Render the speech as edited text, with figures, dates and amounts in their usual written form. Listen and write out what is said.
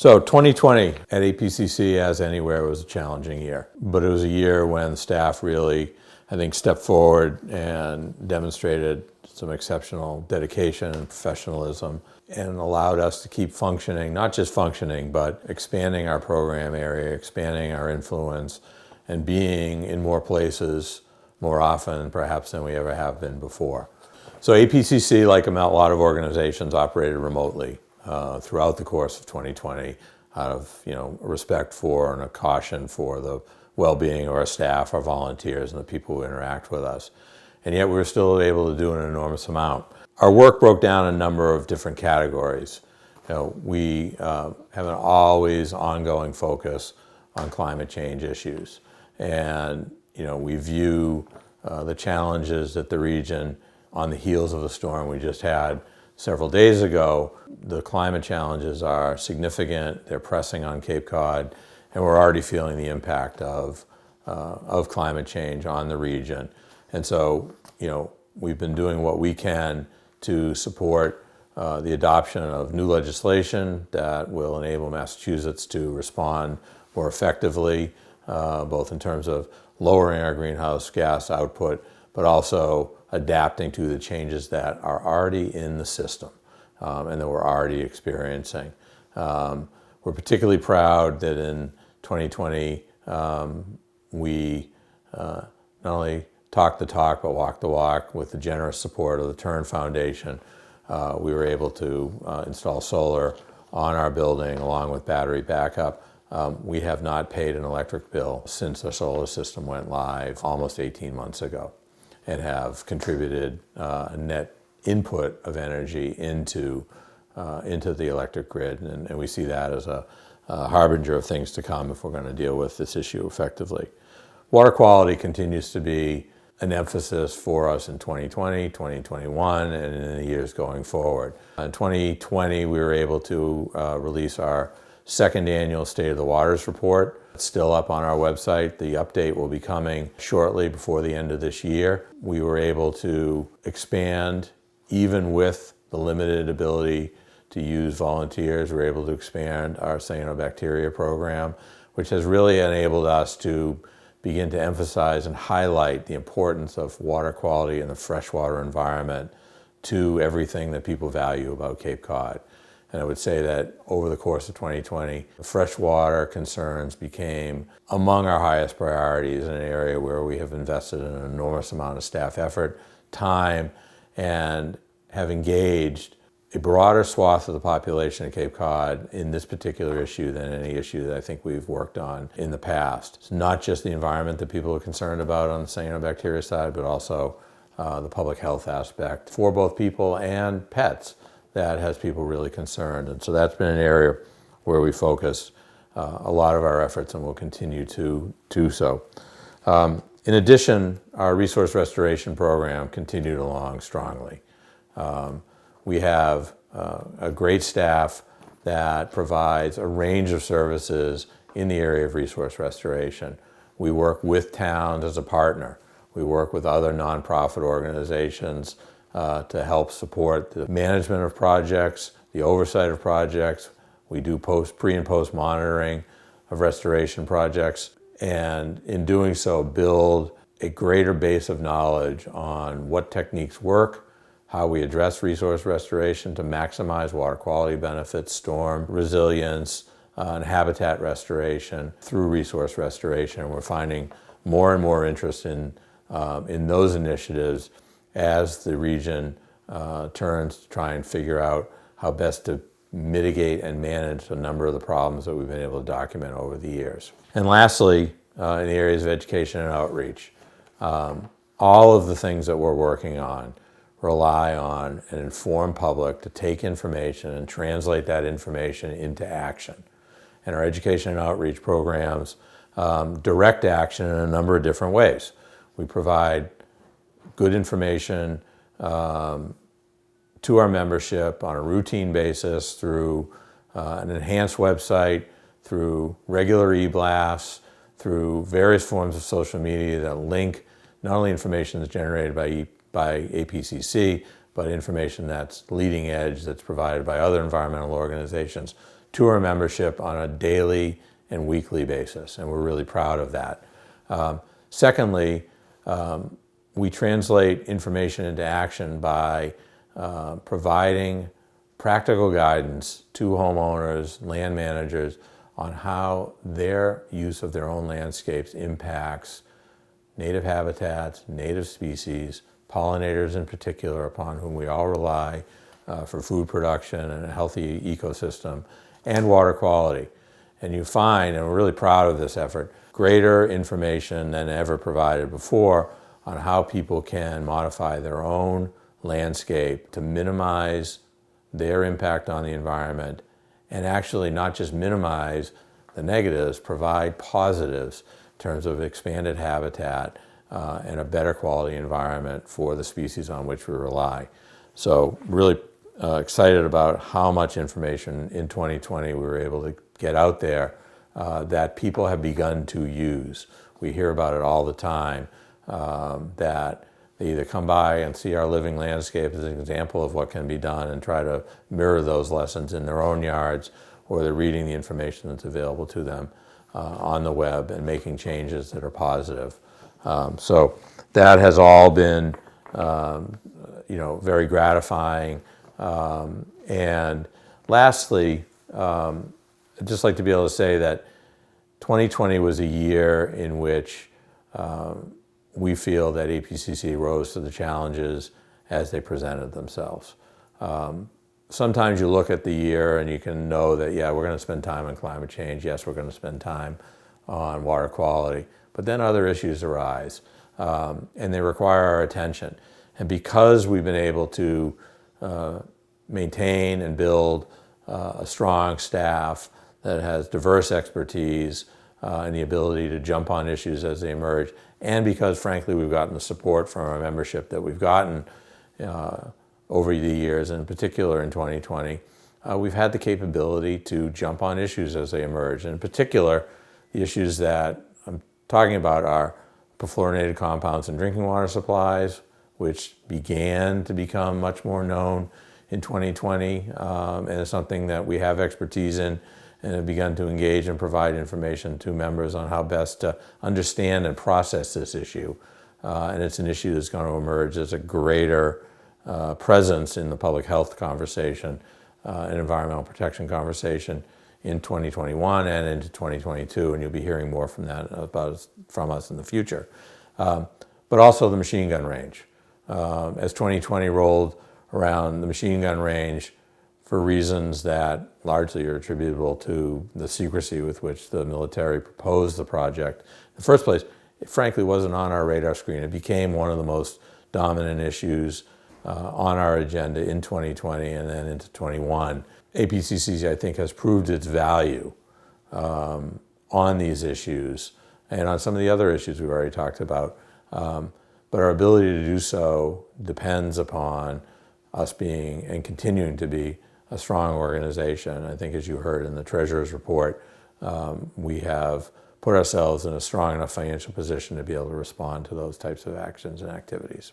So 2020 at APCC, as anywhere, was a challenging year. But it was a year when staff really, I think, stepped forward and demonstrated some exceptional dedication and professionalism and allowed us to keep functioning, not just functioning, but expanding our program area, expanding our influence, and being in more places more often perhaps than we ever have been before. So APCC, like a lot of organizations, operated remotely throughout the course of 2020 out of respect for and a caution for the well-being of our staff, our volunteers, and the people who interact with us. And yet we were still able to do an enormous amount. Our work broke down a number of different categories. We have an always ongoing focus on climate change issues. And we view the challenges that the region, on the heels of the storm we just had several days ago, the climate challenges are significant, they're pressing on Cape Cod, and we're already feeling the impact of climate change on the region. And so, we've been doing what we can to support the adoption of new legislation that will enable Massachusetts to respond more effectively, both in terms of lowering our greenhouse gas output, but also adapting to the changes that are already in the system and that we're already experiencing. We're particularly proud that in 2020 we not only talked the talk but walked the walk. With the generous support of the Turn Foundation, we were able to install solar on our building along with battery backup. We have not paid an electric bill since the solar system went live almost 18 months ago, and have contributed a net input of energy into the electric grid. And we see that as a harbinger of things to come if we're going to deal with this issue effectively. Water quality continues to be an emphasis for us in 2020, 2021, and in the years going forward. In 2020, we were able to release our second annual State of the Waters report. It's still up on our website. The update will be coming shortly before the end of this year. We were able to expand, even with the limited ability to use volunteers, we were able to expand our cyanobacteria program, which has really enabled us to begin to emphasize and highlight the importance of water quality in the freshwater environment to everything that people value about Cape Cod. And I would say that over the course of 2020, freshwater concerns became among our highest priorities in an area where we have invested an enormous amount of staff effort, time, and have engaged a broader swath of the population of Cape Cod in this particular issue than any issue that I think we've worked on in the past. It's not just the environment that people are concerned about on the cyanobacteria side, but also the public health aspect for both people and pets that has people really concerned. And so that's been an area where we focus a lot of our efforts and will continue to do so. In addition, our resource restoration program continued along strongly. We have a great staff that provides a range of services in the area of resource restoration. We work with towns as a partner. We work with other nonprofit organizations to help support the management of projects, the oversight of projects. We do pre and post monitoring of restoration projects, and in doing so build a greater base of knowledge on what techniques work, how we address resource restoration to maximize water quality benefits, storm resilience, and habitat restoration through resource restoration. And we're finding more and more interest in those initiatives as the region turns to try and figure out how best to mitigate and manage a number of the problems that we've been able to document over the years. And lastly, in the areas of education and outreach, all of the things that we're working on rely on an informed public to take information and translate that information into action. And our education and outreach programs direct action in a number of different ways. We provide good information to our membership on a routine basis through an enhanced website, through regular e-blasts, through various forms of social media that link not only information that's generated by APCC, but information that's leading edge, that's provided by other environmental organizations to our membership on a daily and weekly basis, and we're really proud of that. Secondly, we translate information into action by providing practical guidance to homeowners, land managers, on how their use of their own landscapes impacts native habitats, native species, pollinators in particular, upon whom we all rely for food production and a healthy ecosystem, and water quality. And you find, and we're really proud of this effort, greater information than ever provided before on how people can modify their own landscape to minimize their impact on the environment, and actually not just minimize the negatives, provide positives in terms of expanded habitat and a better quality environment for the species on which we rely. So really excited about how much information in 2020 we were able to get out there that people have begun to use. We hear about it all the time, that they either come by and see our living landscape as an example of what can be done and try to mirror those lessons in their own yards, or they're reading the information that's available to them on the web and making changes that are positive. So that has all been very gratifying. And lastly, I'd just like to be able to say that 2020 was a year in which we feel that APCC rose to the challenges as they presented themselves. Sometimes you look at the year and you can know that, yeah, we're going to spend time on climate change. Yes, we're going to spend time on water quality. But then other issues arise, and they require our attention. And because we've been able to maintain and build a strong staff that has diverse expertise and the ability to jump on issues as they emerge, and because, frankly, we've gotten the support from our membership that we've gotten over the years, and in particular in 2020, we've had the capability to jump on issues as they emerge. And in particular, the issues that I'm talking about are perfluorinated compounds in drinking water supplies, which began to become much more known in 2020, and it's something that we have expertise in and have begun to engage and provide information to members on how best to understand and process this issue. And it's an issue that's going to emerge as a greater presence in the public health conversation and environmental protection conversation in 2021 and into 2022, and you'll be hearing more from us in the future. But also the machine gun range. As 2020 rolled around, the machine gun range, for reasons that largely are attributable to the secrecy with which the military proposed the project. In the first place, it frankly wasn't on our radar screen. It became one of the most dominant issues on our agenda in 2020 and then into 21. APCC, I think, has proved its value on these issues and on some of the other issues we've already talked about. But our ability to do so depends upon us being and continuing to be a strong organization. I think, as you heard in the Treasurer's report, we have put ourselves in a strong enough financial position to be able to respond to those types of actions and activities.